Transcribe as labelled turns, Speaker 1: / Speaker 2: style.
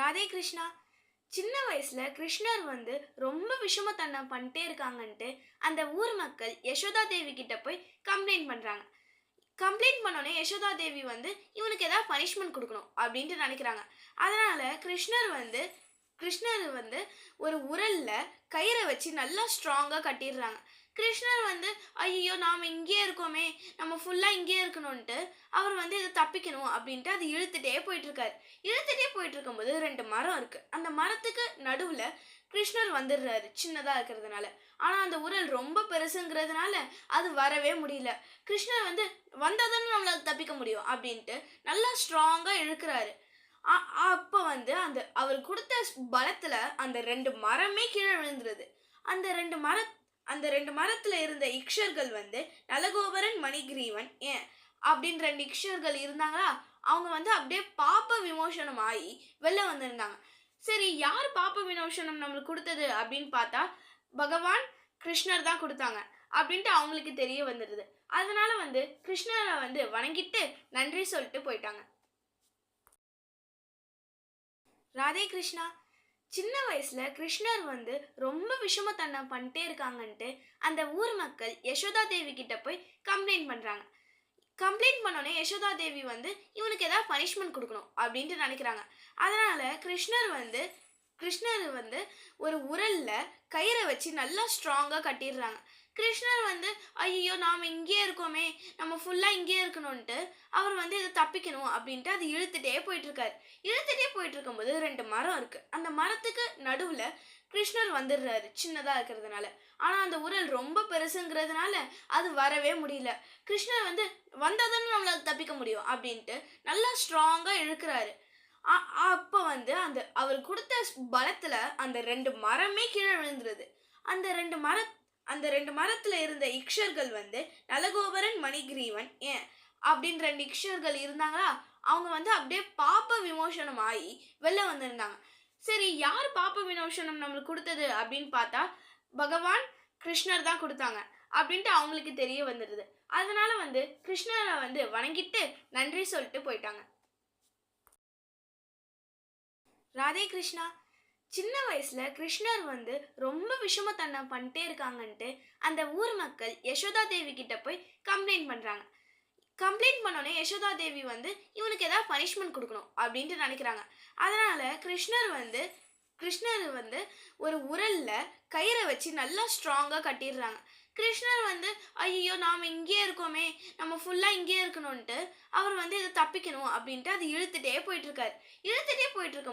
Speaker 1: ராதே கிருஷ்ணா. சின்ன வயசுல கிருஷ்ணர் வந்து ரொம்ப விஷமத்தனம் பண்ணிட்டே இருக்காங்கன்ட்டு அந்த ஊர் மக்கள் யசோதா தேவி கிட்ட போய் கம்ப்ளைண்ட் பண்றாங்க. கம்ப்ளைண்ட் பண்ணோடனே யசோதா தேவி வந்து இவனுக்கு ஏதாவது பனிஷ்மெண்ட் கொடுக்கணும் அப்படின்ட்டு நினைக்கிறாங்க. அதனால கிருஷ்ணர் வந்து ஒரு உரல்ல கயிறை வச்சு நல்லா ஸ்ட்ராங்கா கட்டிடுறாங்க. கிருஷ்ணர் வந்து ஐயோ நாம இங்கேயே இருக்கோமே, நம்ம ஃபுல்லா இங்கேயே இருக்கணும்ட்டு அவர் வந்து இதை தப்பிக்கணும் அப்படின்ட்டு அது இழுத்துட்டே போயிட்டு இருக்காரு. இழுத்துட்டே போயிட்டு இருக்கும்போது ரெண்டு மரம் இருக்கு. அந்த மரத்துக்கு நடுவுல கிருஷ்ணர் வந்துடுறாரு சின்னதா இருக்கிறதுனால. ஆனா அந்த உரல் ரொம்ப பெருசுங்கிறதுனால அது வரவே முடியல. கிருஷ்ணர் வந்து வந்தாதானே நம்மளால தப்பிக்க முடியும் அப்படின்ட்டு நல்லா ஸ்ட்ராங்கா இழுக்கிறாரு. அப்ப வந்து அந்த அவர் கொடுத்த பலத்துல அந்த ரெண்டு மரமே கீழே விழுந்துருது. அந்த ரெண்டு மர அந்த ரெண்டு மரத்துல இருந்த இக்ஷர்கள் வந்து நலகோபரன் மணிகிரீவன் ஏன் அப்படின்னு ரெண்டு இக்ஷர்கள் இருந்தாங்களா. அவங்க வந்து அப்படியே பாப்ப விமோசனம் ஆகி வெளில வந்திருந்தாங்க. சரி, யார் பாப்ப விமோசனம் நம்மளுக்கு கொடுத்தது அப்படின்னு பார்த்தா பகவான் கிருஷ்ணர் தான் கொடுத்தாங்க அப்படின்ட்டு அவங்களுக்கு தெரிய வந்துடுது. அதனால வந்து கிருஷ்ணரை வந்து வணங்கிட்டு நன்றி சொல்லிட்டு போயிட்டாங்க. ராதே கிருஷ்ணா. சின்ன வயசுல கிருஷ்ணர் வந்து ரொம்ப விஷமத்தனம் பண்ணிட்டே இருக்காங்கன்ட்டு அந்த ஊர் மக்கள் யசோதா தேவி கிட்ட போய் கம்ப்ளைண்ட் பண்றாங்க. கம்ப்ளைண்ட் பண்ணோடனே யசோதா தேவி வந்து இவனுக்கு ஏதாவது பனிஷ்மெண்ட் கொடுக்கணும் அப்படின்ட்டு நினைக்கிறாங்க. அதனால கிருஷ்ணர் வந்து ஒரு உரல்ல கயிறை வச்சு நல்லா ஸ்ட்ராங்கா கட்டிடுறாங்க. கிருஷ்ணர் வந்து ஐயோ நாம இங்கேயே இருக்கோமே, நம்ம ஃபுல்லா இங்கேயே இருக்கணும்ட்டு அவர் வந்து இதை தப்பிக்கணும் அப்படின்ட்டு அது இழுத்துட்டே போயிட்டு இருக்காரு. இழுத்துட்டே போயிட்டு இருக்கும்போது ரெண்டு மரம் இருக்கு. அந்த மரத்துக்கு நடுவுல கிருஷ்ணர் வந்துடுறாரு சின்னதா இருக்கிறதுனால. ஆனா அந்த உரல் ரொம்ப பெருசுங்கிறதுனால அது வரவே முடியல. கிருஷ்ணர் வந்து வந்தாதானே நம்மளால தப்பிக்க முடியும் அப்படின்ட்டு நல்லா ஸ்ட்ராங்கா இழுக்கிறாரு. அப்ப வந்து அவர் கொடுத்த பலத்துல அந்த ரெண்டு மரமே கீழே விழுந்துருது. அந்த ரெண்டு மரத்துல இருந்த இக்ஷர்கள் வந்து நலகோபரன் மணிகிரீவன் ஏன் அப்படின்னு ரெண்டு இக்ஷர்கள் இருந்தாங்களா. அவங்க வந்து அப்படியே பாப்ப விமோசனம் ஆகி வெளில வந்திருந்தாங்க. சரி, யார் பாப்ப விமோசனம் நம்மளுக்கு கொடுத்தது அப்படின்னு பார்த்தா பகவான் கிருஷ்ணர் தான் கொடுத்தாங்க அப்படின்ட்டு அவங்களுக்கு தெரிய வந்துடுது. அதனால வந்து கிருஷ்ணரை வந்து வணங்கிட்டு நன்றி சொல்லிட்டு போயிட்டாங்க. ராதே கிருஷ்ணா. சின்ன வயசுல கிருஷ்ணர் வந்து ரொம்ப விஷமத்தனம் பண்ணிட்டே இருக்காங்கன்ட்டு அந்த ஊர் மக்கள் யசோதா தேவி கிட்ட போய் கம்ப்ளைண்ட் பண்றாங்க. கம்ப்ளைண்ட் பண்ணோடனே யசோதா தேவி வந்து இவனுக்கு ஏதாவது பனிஷ்மெண்ட் கொடுக்கணும் அப்படின்ட்டு நினைக்கிறாங்க. அதனால கிருஷ்ணர் வந்து ஒரு உரல்ல கயிறை வச்சு நல்லா ஸ்ட்ராங்கா கட்டிடுறாங்க. கிருஷ்ணர் வந்து ஐயோ நாம இங்கேயே இருக்கோமே, நம்ம ஃபுல்லா இங்கேயே இருக்கணும்ட்டு அவர் வந்து இதை தப்பிக்கணும் அப்படின்ட்டு அது இழுத்துட்டே போயிட்டு இருக்காரு. இழுத்துட்டே போயிட்டு இருக்கும்